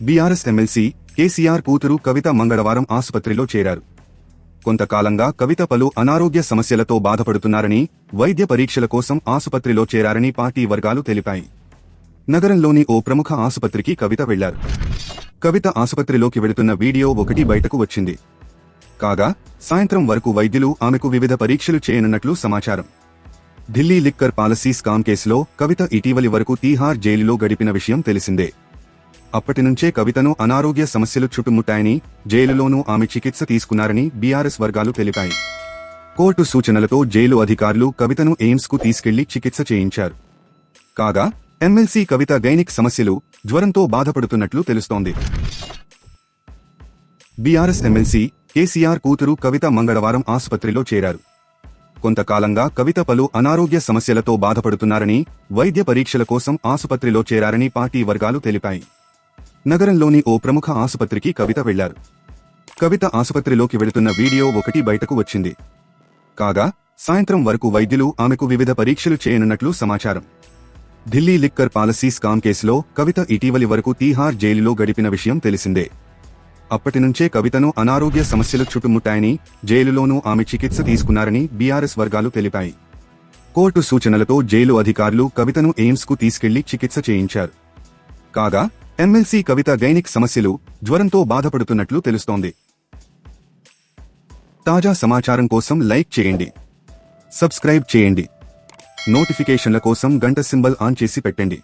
BRS MLC KCR కూతురు కవిత మంగళవారం ఆసుపత్రిలో చేరారు. కొంతకాలంగా కవిత పలు అనారోగ్య సమస్యలతో బాధపడుతున్నారని, వైద్య పరీక్షల కోసం ఆసుపత్రిలో చేరారని పార్టీ వర్గాలు తెలిపాయి. నగరంలోని ఓ ప్రముఖ ఆసుపత్రికి కవిత వెళ్లారు. కవిత ఆసుపత్రిలోకి వెళుతున్న వీడియో ఒకటి బయటకు వచ్చింది. కాగా సాయంత్రం వరకు వైద్యులు ఆమెకు వివిధ పరీక్షలు చేయనున్నట్లు సమాచారం. ఢిల్లీ లిక్కర్ పాలసీ స్కామ్ కేసులో కవిత ఇటీవలి వరకు తీహార్ జైలులో గడిపిన విషయం తెలిసిందే. అప్పటినుంచే కవితను అనారోగ్య సమస్యలు చుట్టుముట్టాయని, జైలులోనూ ఆమె చికిత్స తీసుకున్నారని బీఆర్ఎస్ వర్గాలు తెలిపాయి. కోర్టు సూచనలతో జైలు అధికారులు కవితను ఎయిమ్స్కు తీసుకెళ్లి చికిత్స చేయించారు. కాగా ఎమ్మెల్సీ కవిత గైనిక్ సమస్యలు, జ్వరంతో బాధపడుతున్నట్లు తెలుస్తోంది. బీఆర్ఎస్ ఎమ్మెల్సీ కేసీఆర్ కూతురు కవిత మంగళవారం ఆసుపత్రిలో చేరారు. కొంతకాలంగా కవిత పలు అనారోగ్య సమస్యలతో బాధపడుతున్నారని, వైద్య పరీక్షల కోసం ఆసుపత్రిలో చేరారని పార్టీ వర్గాలు తెలిపాయి. నగరంలోని ఓ ప్రముఖ ఆసుపత్రికి కవిత వెళ్లారు. కవిత ఆసుపత్రిలోకి వెళుతున్న వీడియో ఒకటి బయటకు వచ్చింది. కాగా సాయంత్రం వరకు వైద్యులు ఆమెకు వివిధ పరీక్షలు చేయనున్నట్లు సమాచారం. ఢిల్లీ లిక్కర్ పాలసీ స్కామ్ కేసులో కవిత ఇటీవలి వరకు తీహార్ జైలులో గడిపిన విషయం తెలిసిందే. అప్పటినుంచే కవితను అనారోగ్య సమస్యలు చుట్టుముట్టాయని, జైలులోనూ ఆమె చికిత్స తీసుకున్నారని బీఆర్ఎస్ వర్గాలు తెలిపాయి. కోర్టు సూచనలతో జైలు అధికారులు కవితను ఎయిమ్స్కు తీసుకెళ్లి చికిత్స చేయించారు. కాగా ఎమ్మెల్సీ కవిత గైనిక్ సమస్యలు, జ్వరంతో బాధపడుతున్నట్లు తెలుస్తోంది. తాజా సమాచారం కోసం లైక్ చేయండి, సబ్స్క్రైబ్ చేయండి, నోటిఫికేషన్ల కోసం గంట సింబల్ ఆన్ చేసి పెట్టండి.